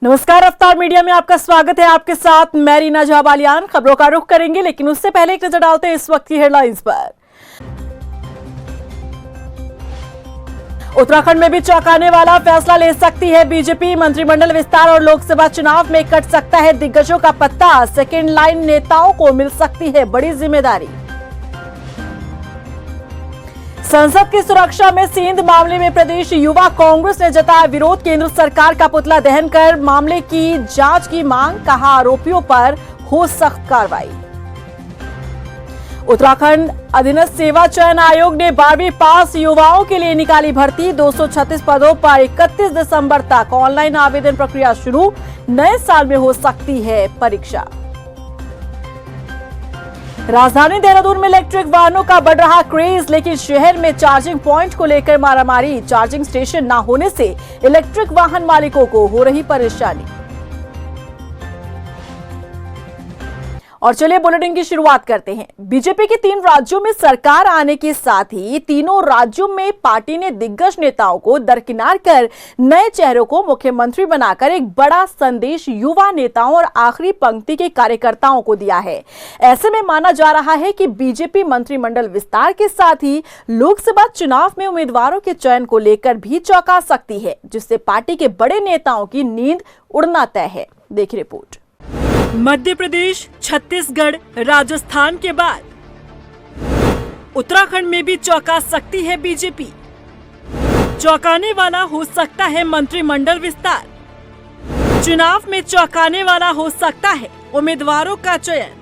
नमस्कार, रफ्तार मीडिया में आपका स्वागत है। आपके साथ मैं रीना जाबालियान। खबरों का रुख करेंगे, लेकिन उससे पहले एक नजर डालते हैं इस वक्त की हेडलाइंस पर। उत्तराखंड में भी चौंकाने वाला फैसला ले सकती है बीजेपी। मंत्रिमंडल विस्तार और लोकसभा चुनाव में कट सकता है दिग्गजों का पत्ता। सेकेंड लाइन नेताओं को मिल सकती है बड़ी जिम्मेदारी। संसद की सुरक्षा में सेंध मामले में प्रदेश युवा कांग्रेस ने जताया विरोध। केंद्र सरकार का पुतला दहन कर मामले की जांच की मांग। कहा, आरोपियों पर हो सख्त कार्रवाई। उत्तराखंड अधीनस्थ सेवा चयन आयोग ने 12वीं पास युवाओं के लिए निकाली भर्ती। 236 पदों पर 31 दिसंबर तक ऑनलाइन आवेदन प्रक्रिया शुरू। नए साल में हो सकती है परीक्षा। राजधानी देहरादून में इलेक्ट्रिक वाहनों का बढ़ रहा क्रेज, लेकिन शहर में चार्जिंग पॉइंट को लेकर मारामारी। चार्जिंग स्टेशन न होने से इलेक्ट्रिक वाहन मालिकों को हो रही परेशानी। और चलिए बुलेटिन की शुरुआत करते हैं। बीजेपी के 3 राज्यों में सरकार आने के साथ ही तीनों राज्यों में पार्टी ने दिग्गज नेताओं को दरकिनार कर नए चेहरों को मुख्यमंत्री बनाकर एक बड़ा संदेश युवा नेताओं और आखिरी पंक्ति के कार्यकर्ताओं को दिया है। ऐसे में माना जा रहा है कि बीजेपी मंत्रिमंडल विस्तार के साथ ही लोकसभा चुनाव में उम्मीदवारों के चयन को लेकर भी चौंका सकती है, जिससे पार्टी के बड़े नेताओं की नींद उड़ना तय है। देखिए रिपोर्ट। मध्य प्रदेश, छत्तीसगढ़, राजस्थान के बाद उत्तराखंड में भी चौंका सकती है बीजेपी। चौंकाने वाला हो सकता है मंत्रिमंडल विस्तार। चुनाव में चौंकाने वाला हो सकता है उम्मीदवारों का चयन।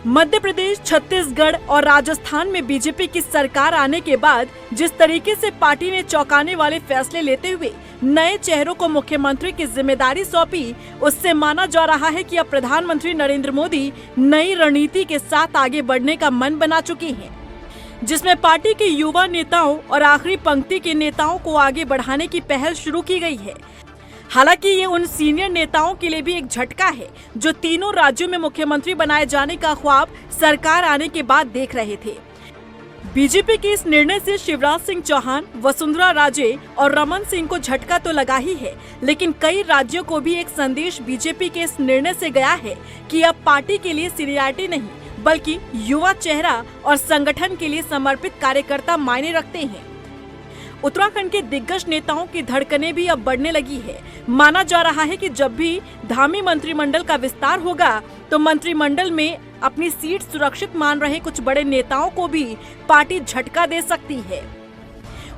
मध्य प्रदेश, छत्तीसगढ़ और राजस्थान में बीजेपी की सरकार आने के बाद जिस तरीके से पार्टी ने चौंकाने वाले फैसले लेते हुए नए चेहरों को मुख्यमंत्री की जिम्मेदारी सौंपी, उससे माना जा रहा है कि अब प्रधानमंत्री नरेंद्र मोदी नई रणनीति के साथ आगे बढ़ने का मन बना चुके हैं, जिसमें पार्टी के युवा नेताओं और आखिरी पंक्ति के नेताओं को आगे बढ़ाने की पहल शुरू की गई है। हालांकि ये उन सीनियर नेताओं के लिए भी एक झटका है जो तीनों राज्यों में मुख्यमंत्री बनाए जाने का ख्वाब सरकार आने के बाद देख रहे थे। बीजेपी के इस निर्णय से शिवराज सिंह चौहान, वसुंधरा राजे और रमन सिंह को झटका तो लगा ही है, लेकिन कई राज्यों को भी एक संदेश बीजेपी के इस निर्णय से गया है कि अब पार्टी के लिए सीनियरिटी नहीं, बल्कि युवा चेहरा और संगठन के लिए समर्पित कार्यकर्ता मायने रखते हैं। उत्तराखंड के दिग्गज नेताओं की धड़कनें भी अब बढ़ने लगी है। माना जा रहा है कि जब भी धामी मंत्रिमंडल का विस्तार होगा तो मंत्रिमंडल में अपनी सीट सुरक्षित मान रहे कुछ बड़े नेताओं को भी पार्टी झटका दे सकती है।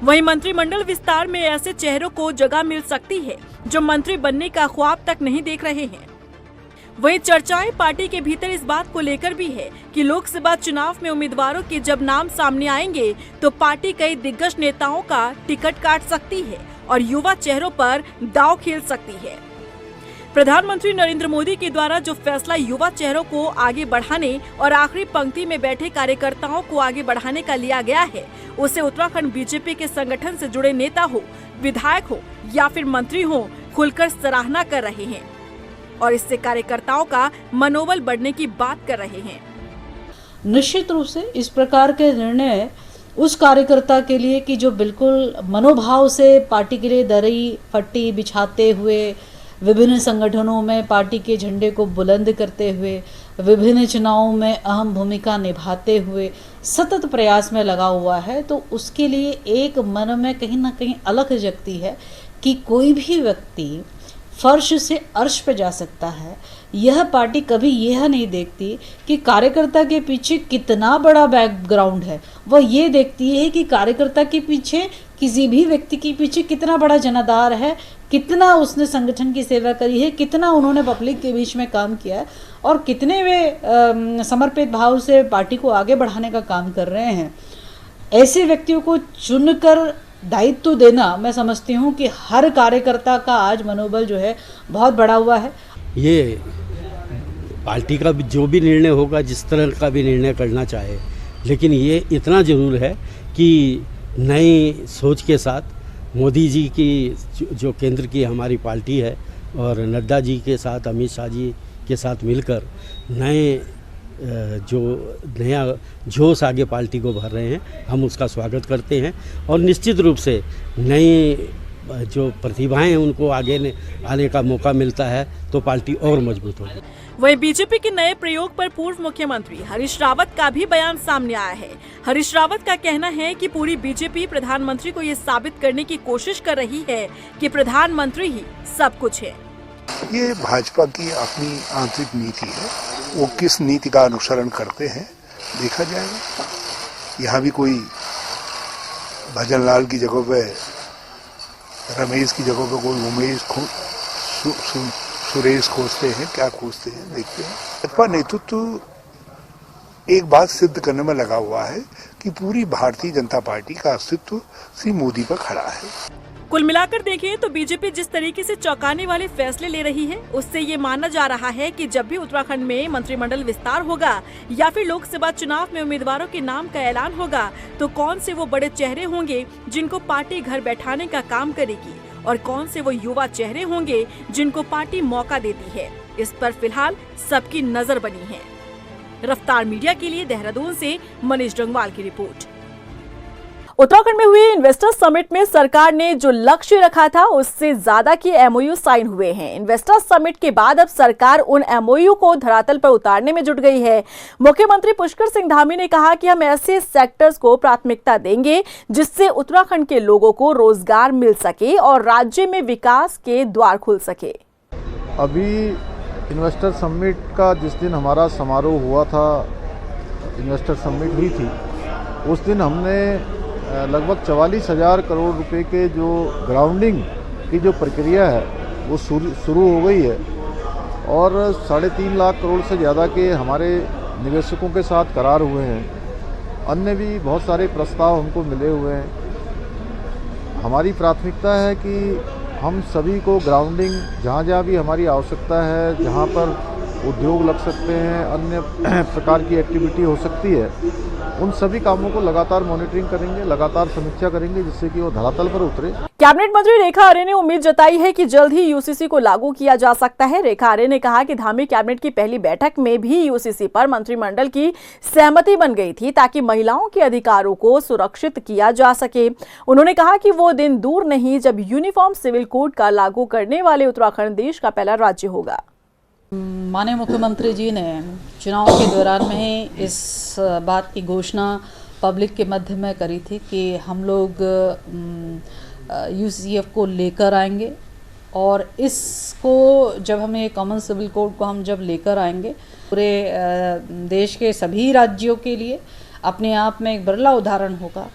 वहीं मंत्रिमंडल विस्तार में ऐसे चेहरों को जगह मिल सकती है जो मंत्री बनने का ख्वाब तक नहीं देख रहे हैं। वहीं चर्चाएं पार्टी के भीतर इस बात को लेकर भी है कि लोकसभा चुनाव में उम्मीदवारों के जब नाम सामने आएंगे तो पार्टी कई दिग्गज नेताओं का टिकट काट सकती है और युवा चेहरों पर दांव खेल सकती है। प्रधानमंत्री नरेंद्र मोदी के द्वारा जो फैसला युवा चेहरों को आगे बढ़ाने और आखिरी पंक्ति में बैठे कार्यकर्ताओं को आगे बढ़ाने का लिया गया है, उसे उत्तराखंड बीजेपी के संगठन से जुड़े नेता हो, विधायक हो या फिर मंत्री हो, खुलकर सराहना कर रहे हैं और इससे कार्यकर्ताओं का मनोबल बढ़ने की बात कर रहे हैं। निश्चित रूप से इस प्रकार के निर्णय उस कार्यकर्ता के लिए कि जो बिल्कुल मनोभाव से पार्टी के लिए दरी फट्टी बिछाते हुए, विभिन्न संगठनों में पार्टी के झंडे को बुलंद करते हुए, विभिन्न चुनावों में अहम भूमिका निभाते हुए सतत प्रयास में लगा हुआ है, तो उसके लिए एक मन में कहीं ना कहीं अलख जगती है कि कोई भी व्यक्ति फर्श से अर्श पे जा सकता है। यह पार्टी कभी यह नहीं देखती कि कार्यकर्ता के पीछे कितना बड़ा बैकग्राउंड है, वह ये देखती है कि कार्यकर्ता के पीछे, किसी भी व्यक्ति के पीछे कितना बड़ा जनाधार है, कितना उसने संगठन की सेवा करी है, कितना उन्होंने पब्लिक के बीच में काम किया है और कितने वे समर्पित भाव से पार्टी को आगे बढ़ाने का काम कर रहे हैं। ऐसे व्यक्तियों को चुनकर दायित्व देना, मैं समझती हूँ कि हर कार्यकर्ता का आज मनोबल जो है बहुत बढ़ा हुआ है। ये पार्टी का जो भी निर्णय होगा, जिस तरह का भी निर्णय करना चाहे, लेकिन ये इतना ज़रूर है कि नई सोच के साथ मोदी जी की जो केंद्र की हमारी पार्टी है और नड्डा जी के साथ, अमित शाह जी के साथ मिलकर नए जो नया जोश आगे पार्टी को भर रहे हैं, हम उसका स्वागत करते हैं और निश्चित रूप से नई जो प्रतिभाएं हैं उनको आगे आने का मौका मिलता है तो पार्टी और मजबूत होगी। वहीं बीजेपी के नए प्रयोग पर पूर्व मुख्यमंत्री हरीश रावत का भी बयान सामने आया है। हरीश रावत का कहना है कि पूरी बीजेपी प्रधानमंत्री को ये साबित करने की कोशिश कर रही है कि प्रधानमंत्री ही सब कुछ है। ये भाजपा की अपनी आंतरिक नीति है, वो किस नीति का अनुसरण करते हैं देखा जाएगा। यहाँ भी कोई भजनलाल की जगह पे, रमेश की जगह पे कोई उमेश सुरेश खोजते हैं, क्या खोजते हैं देखते हैं। भाजपा नेतृत्व एक बात सिद्ध करने में लगा हुआ है कि पूरी भारतीय जनता पार्टी का अस्तित्व श्री मोदी पर खड़ा है। कुल मिलाकर देखें तो बीजेपी जिस तरीके से चौंकाने वाले फैसले ले रही है, उससे ये माना जा रहा है कि जब भी उत्तराखंड में मंत्रिमंडल विस्तार होगा या फिर लोकसभा चुनाव में उम्मीदवारों के नाम का ऐलान होगा तो कौन से वो बड़े चेहरे होंगे जिनको पार्टी घर बैठाने का काम करेगी और कौन से वो युवा चेहरे होंगे जिनको पार्टी मौका देती है। इस पर फिलहाल सबकी नजर बनी है। रफ्तार मीडिया के लिए देहरादून से मनीष डंगवाल की रिपोर्ट। उत्तराखंड में हुए इन्वेस्टर्स समिट में सरकार ने जो लक्ष्य रखा था उससे ज्यादा के एमओयू साइन हुए हैं। इन्वेस्टर्स समिट के बाद अब सरकार उन एमओयू को धरातल पर उतारने में जुट गई है। मुख्यमंत्री पुष्कर सिंह धामी ने कहा कि हम ऐसे सेक्टर्स को प्राथमिकता देंगे जिससे उत्तराखंड के लोगों को रोजगार मिल सके और राज्य में विकास के द्वार खुल सके। अभी इन्वेस्टर समिट का जिस दिन हमारा समारोह हुआ था, इन्वेस्टर समिट हुई थी, उस दिन हमने लगभग 44,000 करोड़ रुपए के जो ग्राउंडिंग की जो प्रक्रिया है वो शुरू हो गई है और 3.5 लाख करोड़ से ज़्यादा के हमारे निवेशकों के साथ करार हुए हैं। अन्य भी बहुत सारे प्रस्ताव हमको मिले हुए हैं। हमारी प्राथमिकता है कि हम सभी को ग्राउंडिंग जहाँ भी हमारी आवश्यकता है, जहाँ पर उद्योग लग सकते हैं, अन्य प्रकार की एक्टिविटी हो सकती है, उन सभी कामों को लगातार मॉनिटरिंग करेंगे, लगातार समीक्षा करेंगे जिससे कि वो धरातल पर उतरे। कैबिनेट मंत्री रेखा आर्य ने उम्मीद जताई है कि जल्द ही यूसीसी को लागू किया जा सकता है। रेखा आर्य ने कहा कि धामी कैबिनेट की पहली बैठक में भी यूसीसी पर मंत्रिमंडल की सहमति बन गई थी ताकि महिलाओं के अधिकारों को सुरक्षित किया जा सके। उन्होंने कहा कि वो दिन दूर नहीं जब यूनिफॉर्म सिविल कोड का लागू करने वाले उत्तराखंड देश का पहला राज्य होगा। माननीय मुख्यमंत्री जी ने चुनाव के दौरान में ही इस बात की घोषणा पब्लिक के मध्य में करी थी कि हम लोग यूसीसीएफ को लेकर आएंगे और इसको जब हमें ये कॉमन सिविल कोड को हम जब लेकर आएंगे पूरे देश के सभी राज्यों के लिए अपने आप में एक बिरला उदाहरण होगा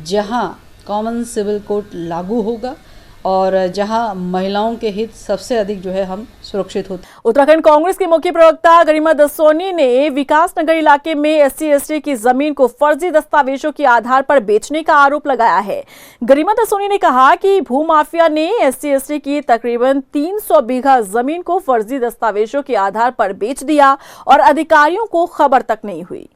जहां कॉमन सिविल कोड लागू होगा और जहां महिलाओं के हित सबसे अधिक जो है हम सुरक्षित होते। उत्तराखंड कांग्रेस के मुख्य प्रवक्ता गरिमा दसोनी ने विकास नगर इलाके में SC/ST की जमीन को फर्जी दस्तावेजों के आधार पर बेचने का आरोप लगाया है। गरिमा दसोनी ने कहा कि भूमाफिया ने SC/ST की तकरीबन 300 बीघा जमीन को फर्जी दस्तावेजों के आधार पर बेच दिया और अधिकारियों को खबर तक नहीं हुई।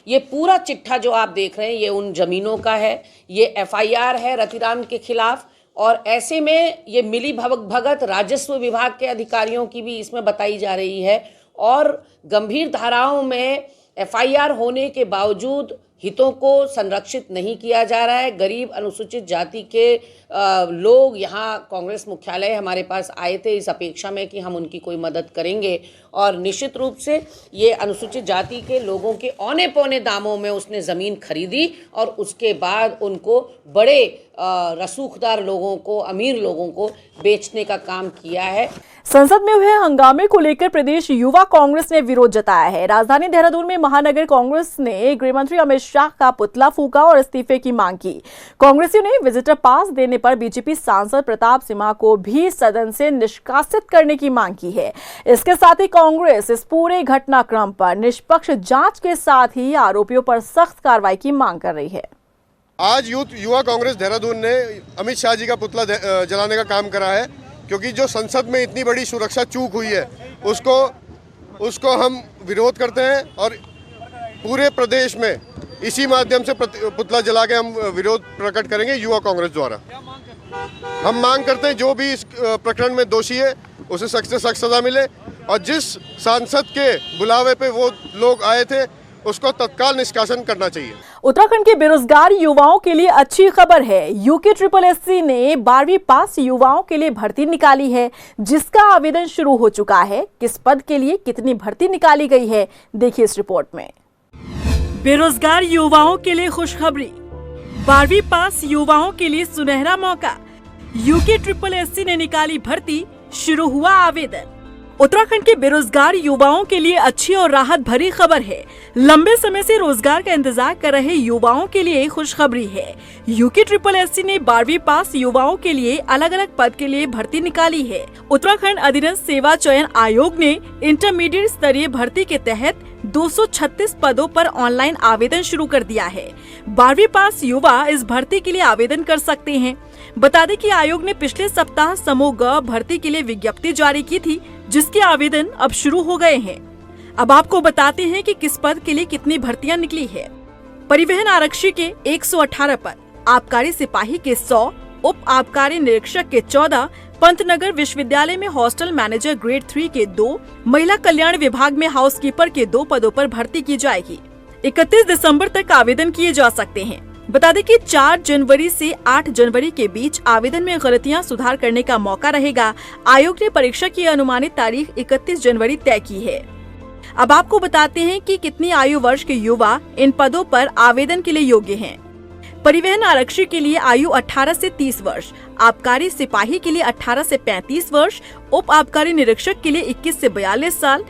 ये पूरा चिट्ठा जो आप देख रहे हैं ये उन जमीनों का है, ये FIR है रतिराम के खिलाफ और ऐसे में ये मिली भगत राजस्व विभाग के अधिकारियों की भी इसमें बताई जा रही है और गंभीर धाराओं में FIR होने के बावजूद हितों को संरक्षित नहीं किया जा रहा है। गरीब अनुसूचित जाति के लोग यहाँ कांग्रेस मुख्यालय हमारे पास आए थे इस अपेक्षा में कि हम उनकी कोई मदद करेंगे और निश्चित रूप से ये अनुसूचित जाति के लोगों के औने पौने दामों में उसने ज़मीन खरीदी और उसके बाद उनको बड़े रसूखदार लोगों को, अमीर लोगों को बेचने का काम किया है। संसद में हुए हंगामे को लेकर प्रदेश युवा कांग्रेस ने विरोध जताया है। राजधानी देहरादून में महानगर कांग्रेस ने गृह मंत्री अमित शाह का पुतला फूंका और इस्तीफे की मांग की। कांग्रेसियों ने विजिटर पास देने पर बीजेपी सांसद प्रताप सिम्हा को भी सदन से निष्कासित करने की मांग की है। इसके साथ ही कांग्रेस इस पूरे घटनाक्रम पर निष्पक्ष जांच के साथ ही आरोपियों पर सख्त कार्रवाई की मांग कर रही है। आज युवा कांग्रेस देहरादून ने अमित शाह जी का पुतला जलाने का काम करा है क्योंकि जो संसद में इतनी बड़ी सुरक्षा चूक हुई है उसको हम विरोध करते हैं और पूरे प्रदेश में इसी माध्यम से पुतला जला के हम विरोध प्रकट करेंगे युवा कांग्रेस द्वारा। हम मांग करते हैं जो भी इस प्रकरण में दोषी है उसे सख्त से सख्त सजा मिले और जिस सांसद के बुलावे पे वो लोग आए थे उसको तत्काल निष्कासन करना चाहिए। उत्तराखंड के बेरोजगार युवाओं के लिए अच्छी खबर है। यूके SSSC ने 12वीं पास युवाओं के लिए भर्ती निकाली है, जिसका आवेदन शुरू हो चुका है। किस पद के लिए कितनी भर्ती निकाली गई है, देखिए इस रिपोर्ट में। बेरोजगार युवाओं के लिए खुशखबरी। 12वीं पास युवाओं के लिए सुनहरा मौका। यूके SSSC ने निकाली भर्ती, शुरू हुआ आवेदन। उत्तराखंड के बेरोजगार युवाओं के लिए अच्छी और राहत भरी खबर है। लंबे समय से रोजगार का इंतजार कर रहे युवाओं के लिए खुशखबरी है। यूके SSSC ने 12वीं पास युवाओं के लिए अलग अलग पद के लिए भर्ती निकाली है। उत्तराखंड अधीनस्थ सेवा चयन आयोग ने इंटरमीडिएट स्तरीय भर्ती के तहत 236 पदों पर ऑनलाइन आवेदन शुरू कर दिया है। 12वीं पास युवा इस भर्ती के लिए आवेदन कर सकते हैं। बता दें कि आयोग ने पिछले सप्ताह समूह ग भर्ती के लिए विज्ञप्ति जारी की थी, जिसके आवेदन अब शुरू हो गए हैं। अब आपको बताते हैं कि किस पद के लिए कितनी भर्तियां निकली है। परिवहन आरक्षी के 118 पद, आबकारी सिपाही के 100, उप आबकारी निरीक्षक के 14, पंतनगर विश्वविद्यालय में हॉस्टल मैनेजर ग्रेड 3 के 2, महिला कल्याण विभाग में हाउसकीपर के 2 पदों पर भर्ती की जाएगी। 31 दिसंबर तक आवेदन किए जा सकते हैं। बता दें कि 4 जनवरी से 8 जनवरी के बीच आवेदन में गलतियां सुधार करने का मौका रहेगा। आयोग ने परीक्षा की अनुमानित तारीख 31 जनवरी तय की है। अब आपको बताते हैं कि कितनी आयु वर्ष के युवा इन पदों पर आवेदन के लिए योग्य हैं। परिवहन आरक्षी के लिए आयु 18 से 30 वर्ष, आबकारी सिपाही के लिए 18 से 35 वर्ष, उप आबकारी निरीक्षक के लिए 21 से 42 साल,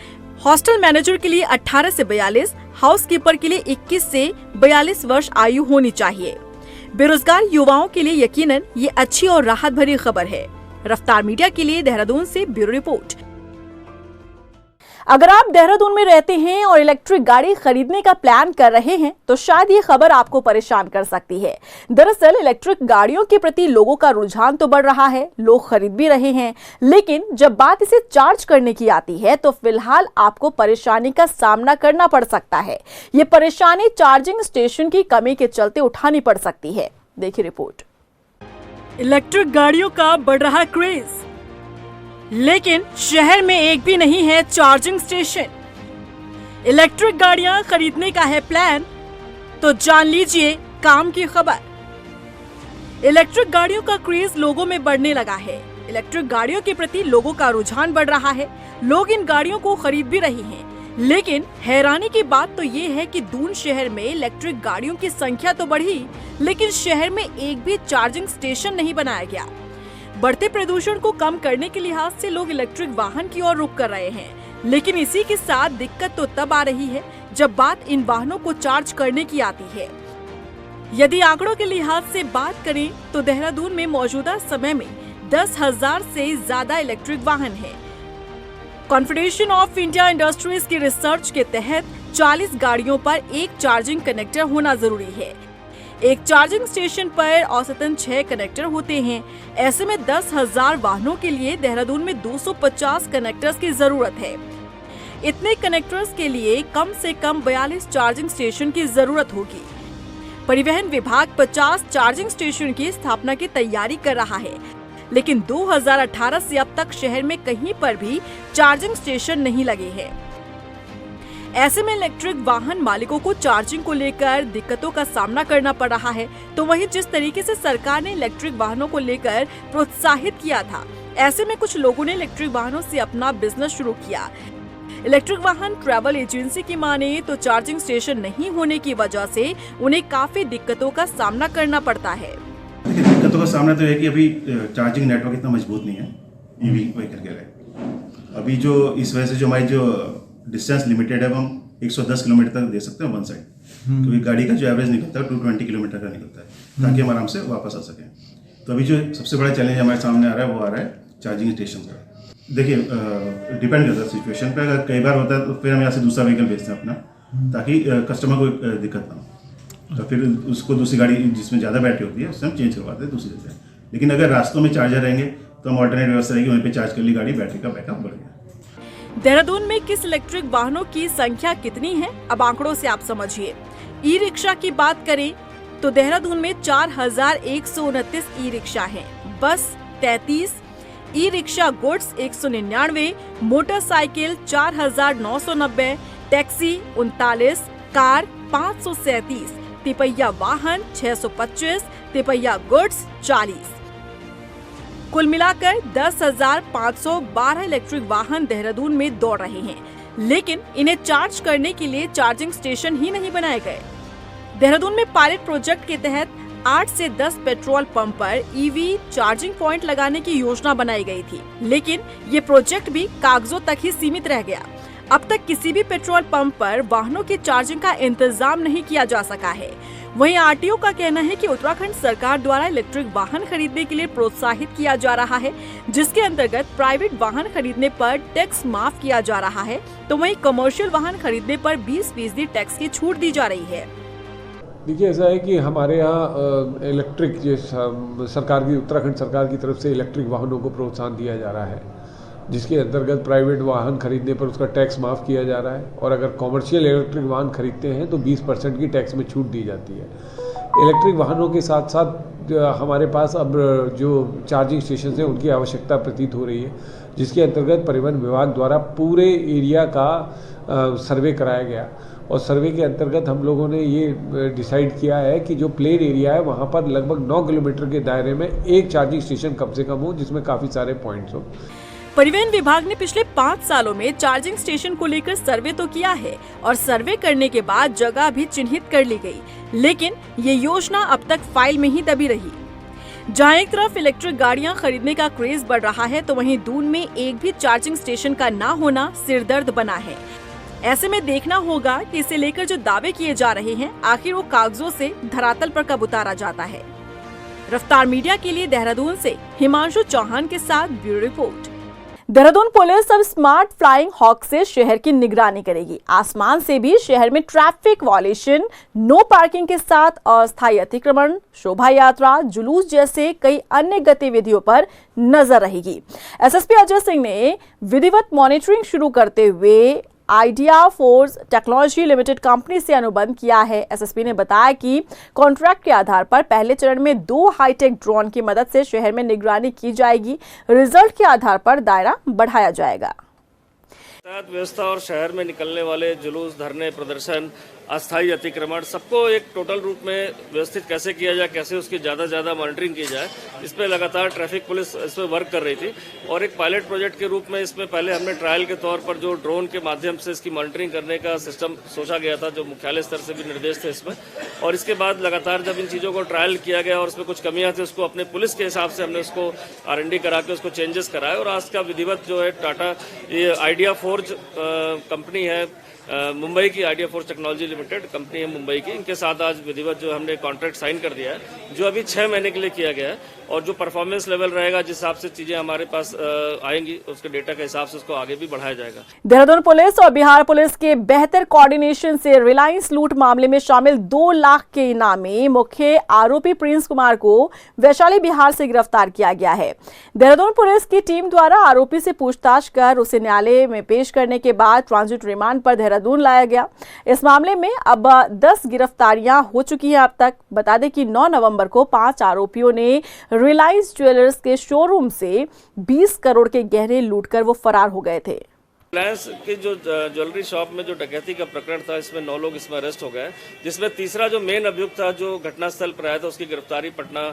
हॉस्टल मैनेजर के लिए 18 से 42, हाउसकीपर के लिए 21 से 42 वर्ष आयु होनी चाहिए। बेरोजगार युवाओं के लिए यकीनन ये अच्छी और राहत भरी खबर है। रफ्तार मीडिया के लिए देहरादून से ब्यूरो रिपोर्ट। अगर आप देहरादून में रहते हैं और इलेक्ट्रिक गाड़ी खरीदने का प्लान कर रहे हैं तो शायद ये खबर आपको परेशान कर सकती है। दरअसल इलेक्ट्रिक गाड़ियों के प्रति लोगों का रुझान तो बढ़ रहा है, लोग खरीद भी रहे हैं, लेकिन जब बात इसे चार्ज करने की आती है तो फिलहाल आपको परेशानी का सामना करना पड़ सकता है। ये परेशानी चार्जिंग स्टेशन की कमी के चलते उठानी पड़ सकती है। देखिए रिपोर्ट। इलेक्ट्रिक गाड़ियों का बढ़ रहा क्रेज, लेकिन शहर में एक भी नहीं है चार्जिंग स्टेशन। इलेक्ट्रिक गाड़ियां खरीदने का है प्लान तो जान लीजिए काम की खबर। इलेक्ट्रिक गाड़ियों का क्रेज लोगों में बढ़ने लगा है। इलेक्ट्रिक गाड़ियों के प्रति लोगों का रुझान बढ़ रहा है। लोग इन गाड़ियों को खरीद भी रहे हैं, लेकिन हैरानी की बात तो ये है कि दून शहर में इलेक्ट्रिक गाड़ियों की संख्या तो बढ़ी, लेकिन शहर में एक भी चार्जिंग स्टेशन नहीं बनाया गया। बढ़ते प्रदूषण को कम करने के लिहाज से लोग इलेक्ट्रिक वाहन की ओर रुख कर रहे हैं, लेकिन इसी के साथ दिक्कत तो तब आ रही है जब बात इन वाहनों को चार्ज करने की आती है। यदि आंकड़ों के लिहाज से बात करें तो देहरादून में मौजूदा समय में 10,000 से ज्यादा इलेक्ट्रिक वाहन हैं। कॉन्फेडरेशन ऑफ इंडिया इंडस्ट्रीज की रिसर्च के तहत 40 गाड़ियों पर एक चार्जिंग कनेक्टर होना जरूरी है। एक चार्जिंग स्टेशन पर औसतन 6 कनेक्टर होते हैं। ऐसे में 10,000 वाहनों के लिए देहरादून में 250 कनेक्टर्स की जरूरत है। इतने कनेक्टर्स के लिए कम से कम 42 चार्जिंग स्टेशन की जरूरत होगी। परिवहन विभाग 50 चार्जिंग स्टेशन की स्थापना की तैयारी कर रहा है, लेकिन 2018 से अब तक शहर में कहीं पर भी चार्जिंग स्टेशन नहीं लगे हैं। ऐसे में इलेक्ट्रिक वाहन मालिकों को चार्जिंग को लेकर दिक्कतों का सामना करना पड़ रहा है। तो वहीं जिस तरीके से सरकार ने इलेक्ट्रिक वाहनों को लेकर प्रोत्साहित किया था, ऐसे में कुछ लोगों ने इलेक्ट्रिक वाहनों से अपना बिजनेस शुरू किया। इलेक्ट्रिक वाहन ट्रैवल एजेंसी की माने तो चार्जिंग स्टेशन नहीं होने की वजह से उन्हें काफी दिक्कतों का सामना करना पड़ता है। दिक्कतों का सामना तो है कि अभी चार्जिंग नेटवर्क इतना मजबूत नहीं है ईवी व्हीकल के लिए। अभी जो इस वजह से जो हमारी जो डिस्टेंस लिमिटेड है वो हम 110 किलोमीटर तक दे सकते हैं वन साइड, क्योंकि गाड़ी का जो एवरेज निकलता है 220 किलोमीटर का निकलता है, ताकि हम आराम से वापस आ सकें। तो अभी जो सबसे बड़ा चैलेंज हमारे सामने आ रहा है वो आ रहा है चार्जिंग स्टेशन का। देखिए डिपेंड करता है सिचुएशन पे। अगर कई बार होता है तो फिर हम यहाँ से दूसरा व्हीकल भेजते हैं अपना, ताकि कस्टमर को दिक्कत ना हो। तो फिर उसको दूसरी गाड़ी जिसमें ज़्यादा बैटरी होती है उससे हम चेंज करवाते हैं दूसरी जगह। लेकिन अगर रास्तों में चार्जर रहेंगे तो हम ऑल्टरनेट व्यवस्था रहेगी, वहीं पे चार्ज कर ली गाड़ी, बैटरी का बैकअप बढ़ गया। देहरादून में किस इलेक्ट्रिक वाहनों की संख्या कितनी है, अब आंकड़ों से आप समझिए। ई रिक्शा की बात करें तो देहरादून में 4,129 ई रिक्शा हैं, बस 33, e rickshaw goods 199, motorcycle 4,990, taxi 39, car 537, तिपहिया वाहन 625, तिपहिया गुड्स 40। कुल मिलाकर 10,512 इलेक्ट्रिक वाहन देहरादून में दौड़ रहे हैं, लेकिन इन्हें चार्ज करने के लिए चार्जिंग स्टेशन ही नहीं बनाए गए। देहरादून में पायलट प्रोजेक्ट के तहत 8 से 10 पेट्रोल पंप पर ईवी चार्जिंग पॉइंट लगाने की योजना बनाई गई थी, लेकिन ये प्रोजेक्ट भी कागजों तक ही सीमित रह गया। अब तक किसी भी पेट्रोल पंप पर वाहनों की चार्जिंग का इंतजाम नहीं किया जा सका है। वहीं आरटीओ का कहना है कि उत्तराखंड सरकार द्वारा इलेक्ट्रिक वाहन खरीदने के लिए प्रोत्साहित किया जा रहा है, जिसके अंतर्गत प्राइवेट वाहन खरीदने पर टैक्स माफ किया जा रहा है, तो वहीं कमर्शियल वाहन खरीदने पर 20% टैक्स की छूट दी जा रही है। देखिए, ऐसा है कि हमारे यहाँ इलेक्ट्रिक सरकार की उत्तराखंड सरकार की तरफ से इलेक्ट्रिक वाहनों को प्रोत्साहन दिया जा रहा है, जिसके अंतर्गत प्राइवेट वाहन खरीदने पर उसका टैक्स माफ़ किया जा रहा है, और अगर कॉमर्शियल इलेक्ट्रिक वाहन खरीदते हैं तो 20% की टैक्स में छूट दी जाती है। इलेक्ट्रिक वाहनों के साथ साथ हमारे पास अब जो चार्जिंग स्टेशन हैं उनकी आवश्यकता प्रतीत हो रही है, जिसके अंतर्गत परिवहन विभाग द्वारा पूरे एरिया का सर्वे कराया गया, और सर्वे के अंतर्गत हम लोगों ने ये डिसाइड किया है कि जो प्लेन एरिया है वहाँ पर लगभग 9 किलोमीटर के दायरे में एक चार्जिंग स्टेशन कम से कम हो, जिसमें काफ़ी सारे पॉइंट्स हो। परिवहन विभाग ने पिछले 5 सालों में चार्जिंग स्टेशन को लेकर सर्वे तो किया है, और सर्वे करने के बाद जगह भी चिन्हित कर ली गई, लेकिन ये योजना अब तक फाइल में ही दबी रही। जहां एक तरफ इलेक्ट्रिक गाड़ियां खरीदने का क्रेज बढ़ रहा है, तो वहीं दून में एक भी चार्जिंग स्टेशन का ना होना सिरदर्द बना है। ऐसे में देखना होगा कि इसे लेकर जो दावे किए जा रहे हैं, आखिर वो कागजों से धरातल पर कब उतारा जाता है। रफ्तार मीडिया के लिए देहरादून से हिमांशु चौहान के साथ ब्यूरो रिपोर्ट। देहरादून पुलिस अब स्मार्ट फ्लाइंग हॉक से शहर की निगरानी करेगी। आसमान से भी शहर में ट्रैफिक वायलेशन, नो पार्किंग के साथ अस्थायी अतिक्रमण, शोभा यात्रा, जुलूस जैसे कई अन्य गतिविधियों पर नजर रहेगी। एसएसपी अजय सिंह ने विधिवत मॉनिटरिंग शुरू करते हुए idea force technology limited company से अनुबंध किया है। एसएसपी ने बताया कि कॉन्ट्रैक्ट के आधार पर पहले चरण में 2 हाईटेक ड्रोन की मदद से शहर में निगरानी की जाएगी। रिजल्ट के आधार पर दायरा बढ़ाया जाएगा। व्यवस्था और शहर में निकलने वाले जुलूस, धरने, प्रदर्शन, अस्थायी अतिक्रमण, सबको एक टोटल रूप में व्यवस्थित कैसे किया जाए, कैसे उसकी ज़्यादा मॉनिटरिंग की जाए, इस पर लगातार ट्रैफिक पुलिस इस पर वर्क कर रही थी। और एक पायलट प्रोजेक्ट के रूप में इसमें पहले हमने ट्रायल के तौर पर जो ड्रोन के माध्यम से इसकी मॉनिटरिंग करने का सिस्टम सोचा गया था, जो मुख्यालय स्तर से भी निर्देश थे इसमें। और इसके बाद लगातार जब इन चीज़ों को ट्रायल किया गया और उसमें कुछ कमियाँ थी, उसको अपने पुलिस के हिसाब से हमने उसको R&D करा के उसको चेंजेस कराए, और आज का विधिवत जो है टाटा ये आइडिया फोर्ज कंपनी है, मुंबई की idea force technology limited company है मुंबई की, इनके साथ आज विधिवत जो हमने कॉन्ट्रैक्ट साइन कर दिया है, जो अभी 6 महीने के लिए किया गया है। और जो परफॉर्मेंस लेवल रहेगा, जिस हिसाब से चीजें हमारे पास आएंगी, उसके डेटा के हिसाब से उसको आगे भी बढ़ाया जाएगा। देहरादून पुलिस और बिहार पुलिस के बेहतर कोऑर्डिनेशन से रिलायंस लूट मामले में शामिल 2 लाख के इनामी मुख्य आरोपी प्रिंस कुमार को वैशाली, बिहार से गिरफ्तार किया गया है। देहरादून पुलिस की टीम द्वारा आरोपी से पूछताछ कर उसे न्यायालय में पेश करने के बाद ट्रांजिट रिमांड पर देहरादून लाया गया। इस मामले में अब 10 गिरफ्तारियां हो चुकी हैं अब तक। बता दें कि 9 नवंबर को 5 आरोपियों ने रिलायंस ज्वेलर्स के शोरूम से 20 करोड़ के गहने लूटकर वो फरार हो गए थे। रिलायंस की जो ज्वेलरी शॉप में जो डकैती का प्रकरण था, इसमें 9 लोग इसमें अरेस्ट हो गए, जिसमें तीसरा जो मेन अभियुक्त था जो घटनास्थल पर आया था, उसकी गिरफ्तारी पटना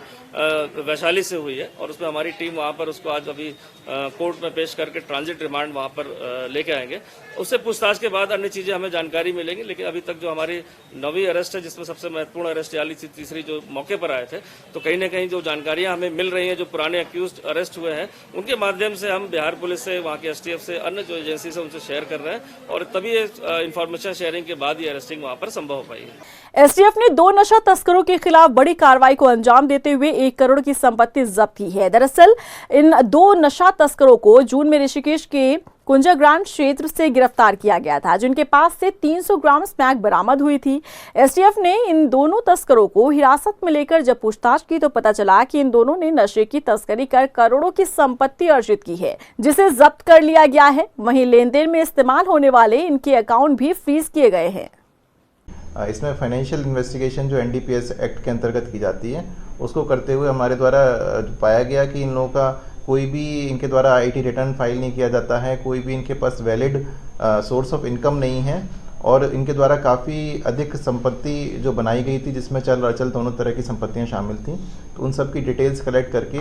वैशाली से हुई है। और उसमें हमारी टीम वहां पर उसको आज अभी कोर्ट में पेश करके ट्रांजिट रिमांड वहां पर लेके आएंगे। उससे पूछताछ के बाद अन्य चीजें हमें जानकारी मिलेंगी, लेकिन अभी तक जो हमारी 9वीं अरेस्ट है, जिसमें सबसे महत्वपूर्ण अरेस्ट वाली तीसरी जो मौके पर आए थे, तो कहीं ना कहीं जो जानकारियां हमें मिल रही हैं, जो पुराने अक्यूज्ड अरेस्ट हुए हैं, उनके माध्यम से हम बिहार पुलिस से, वहाँ के STF से, अन्य जो एजेंसी से उनसे शेयर कर रहे हैं, और तभी इंफॉर्मेशन शेयरिंग के बाद ये अरेस्टिंग वहाँ पर संभव हो पाई है। STF ने 2 नशा तस्करों के खिलाफ बड़ी कार्रवाई को अंजाम देते हुए 1 करोड़ की संपत्ति जब्त की है। दरअसल इन 2 नशा तस्करों को जून में ऋषिकेश के कुंजाग्राम क्षेत्र से गिरफ्तार किया गया था, जिनके पास से 300 ग्राम स्मैक बरामद हुई थी। STF ने इन दोनों तस्करों को हिरासत में लेकर जब पूछताछ की तो पता चला कि इन दोनों ने नशे की तस्करी कर करोड़ों की संपत्ति अर्जित की है, जिसे जब्त कर लिया गया है। वहीं लेन देन में इस्तेमाल होने वाले इनके अकाउंट भी फ्रीज किए गए हैं। इसमें फाइनेंशियल इन्वेस्टिगेशन जो NDPS एक्ट के अंतर्गत की जाती है, उसको करते हुए हमारे द्वारा पाया गया कि इन लोगों का कोई भी इनके द्वारा IT रिटर्न फाइल नहीं किया जाता है, कोई भी इनके पास वैलिड सोर्स ऑफ इनकम नहीं है, और इनके द्वारा काफ़ी अधिक संपत्ति जो बनाई गई थी, जिसमें चल अचल दोनों तरह की संपत्तियां शामिल थी। तो उन सब की डिटेल्स कलेक्ट करके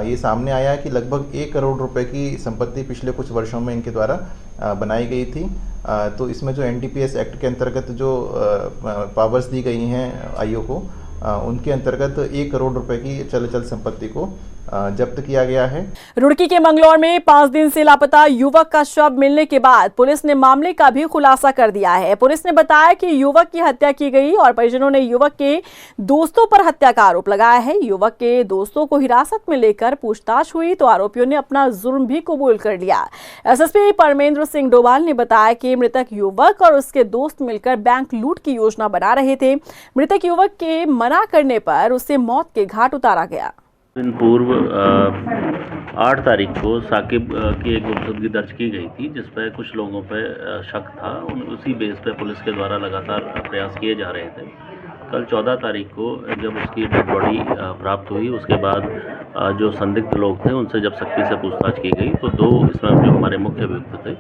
ये सामने आया कि लगभग 1 करोड़ रुपए की संपत्ति पिछले कुछ वर्षों में इनके द्वारा बनाई गई थी। तो इसमें जो NDPS एक्ट के अंतर्गत जो पावर्स दी गई हैं आईओ को, उनके अंतर्गत 1 करोड़ रुपए की चल अचल संपत्ति को जब्त किया गया है। रुड़की के मंगलौर में 5 दिन से लापता युवक का शव मिलने के बाद पुलिस ने मामले का भी खुलासा कर दिया है। पुलिस ने बताया कि युवक की हत्या की गई और परिजनों ने युवक के दोस्तों पर हत्या का आरोप लगाया है। युवक के दोस्तों को हिरासत में लेकर पूछताछ हुई तो आरोपियों ने अपना जुर्म भी कबूल कर लिया। SSP परमेंद्र सिंह डोभाल ने बताया कि मृतक युवक और उसके दोस्त मिलकर बैंक लूट की योजना बना रहे थे। मृतक युवक के मना करने पर उसे मौत के घाट उतारा गया। दिन पूर्व 8 तारीख को साकिब की एक गुमशुदगी दर्ज की गई थी, जिस पर कुछ लोगों पर शक था। उसी बेस पे पुलिस के द्वारा लगातार प्रयास किए जा रहे थे। कल 14 तारीख को जब उसकी डेड बॉडी प्राप्त हुई, उसके बाद जो संदिग्ध लोग थे उनसे जब सख्ती से पूछताछ की गई तो 2 इसमें जो हमारे मुख्य अभियुक्त थे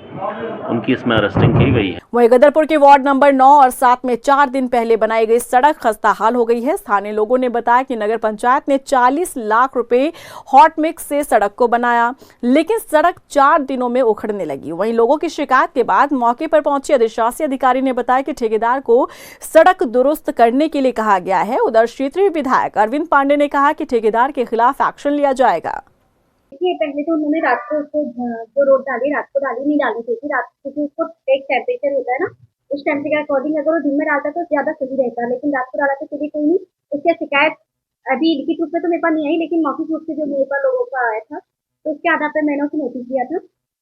उनकी इसमें अरेस्टिंग की गई है। वहीं गदरपुर के वार्ड नंबर 9 और 7 में 4 दिन पहले बनाई गई सड़क खस्ता हाल हो गई है। स्थानीय लोगों ने बताया कि नगर पंचायत ने 40 लाख रुपए हॉट मिक्स से सड़क को बनाया, लेकिन सड़क 4 दिनों में उखड़ने लगी। वहीं लोगों की शिकायत के बाद मौके पर पहुंचे अधिशासी अधिकारी ने बताया कि ठेकेदार को सड़क दुरुस्त करने के लिए कहा गया है। उधर क्षेत्रीय विधायक अरविंद पांडे ने कहा कि ठेकेदार के खिलाफ एक्शन लिया जाएगा। देखिए, पहले तो उन्होंने रात को उसको जो रोड डाली रात को डाली नहीं डालनी चाहिए। रात क्योंकि उसको एक टेम्परेचर होता है ना, उस टेम्परेचर के अकॉर्डिंग अगर वो दिन में डालता तो ज्यादा सही रहता, लेकिन रात को डाला तो चलिए कोई नहीं। उसकी शिकायत अभी लिखित रूप में तो मेरे पास नहीं आई, लेकिन मौखिक रूप से जो मेरे पास लोगों का आया था तो उसके आधार पर मैंने उसे नोटिस दिया था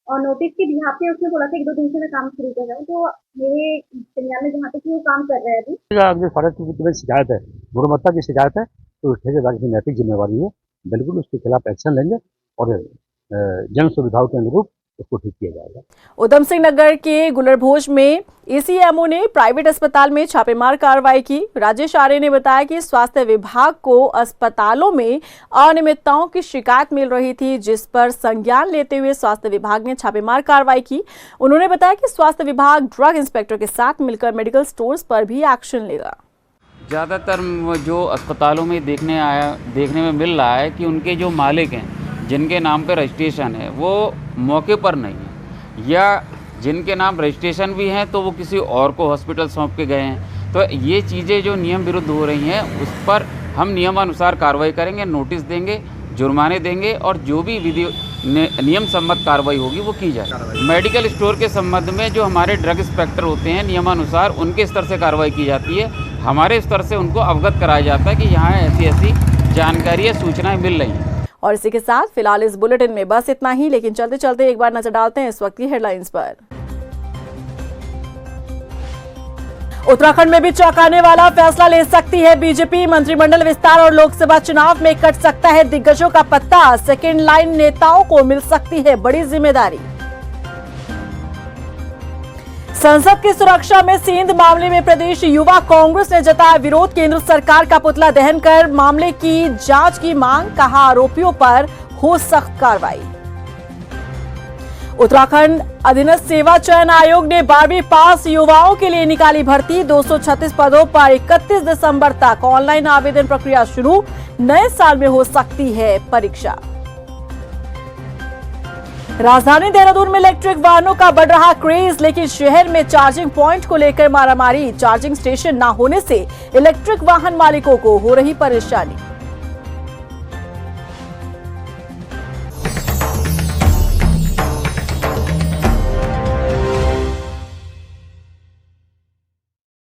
और नोटिस के बिहाफ पे उसने बोला था 1-2 दिन से मैं काम शुरू कर रहा हूँ। तो मेरे संज्ञान में जहाँ तक वो काम कर रहे हैं अभी सड़क शिकायत है, गुणवत्ता की शिकायत है, तो ठेकेदार की नैतिक जिम्मेवारी है, बिल्कुल उसके खिलाफ एक्शन लेंगे और जन सुविधाओं के अनुरूप उसको ठीक किया जाएगा। उधम सिंह नगर के गुलरभोज में ACMO ने प्राइवेट अस्पताल में छापेमार कार्रवाई की। राजेश आर्य ने बताया कि स्वास्थ्य विभाग को अस्पतालों में अनियमितताओं की शिकायत मिल रही थी, जिस पर संज्ञान लेते हुए स्वास्थ्य विभाग ने छापेमार कार्रवाई की। उन्होंने बताया कि स्वास्थ्य विभाग ड्रग इंस्पेक्टर के साथ मिलकर मेडिकल स्टोर्स पर भी एक्शन लेगा। ज़्यादातर जो अस्पतालों में देखने में मिल रहा है कि उनके जो मालिक हैं, जिनके नाम पे रजिस्ट्रेशन है, वो मौके पर नहीं है, या जिनके नाम रजिस्ट्रेशन भी हैं तो वो किसी और को हॉस्पिटल सौंप के गए हैं। तो ये चीज़ें जो नियम विरुद्ध हो रही हैं उस पर हम नियमानुसार कार्रवाई करेंगे, नोटिस देंगे, जुर्माने देंगे और जो भी नियम सम्मत कार्रवाई होगी वो की जाए। मेडिकल स्टोर के संबंध में जो हमारे ड्रग इंस्पेक्टर होते हैं, नियमानुसार उनके स्तर से कार्रवाई की जाती है। हमारे स्तर से उनको अवगत कराया जाता है कि यहाँ ऐसी जानकारी या सूचनाएँ मिल रही हैं। और इसी के साथ फिलहाल इस बुलेटिन में बस इतना ही, लेकिन चलते चलते एक बार नजर डालते हैं इस वक्त की हेडलाइंस पर। उत्तराखंड में भी चौंकाने वाला फैसला ले सकती है बीजेपी। मंत्रिमंडल विस्तार और लोकसभा चुनाव में कट सकता है दिग्गजों का पत्ता। सेकेंड लाइन नेताओं को मिल सकती है बड़ी जिम्मेदारी। संसद की सुरक्षा में सेंध मामले में प्रदेश युवा कांग्रेस ने जताया विरोध। केंद्र सरकार का पुतला दहन कर मामले की जांच की मांग, कहा आरोपियों पर हो सख्त कार्रवाई। उत्तराखंड अधीनस्थ सेवा चयन आयोग ने 12वीं पास युवाओं के लिए निकाली भर्ती। 236 पदों पर 31 दिसंबर तक ऑनलाइन आवेदन प्रक्रिया शुरू। नए साल में हो सकती है परीक्षा। राजधानी देहरादून में इलेक्ट्रिक वाहनों का बढ़ रहा क्रेज, लेकिन शहर में चार्जिंग पॉइंट को लेकर मारामारी। चार्जिंग स्टेशन न होने से इलेक्ट्रिक वाहन मालिकों को हो रही परेशानी।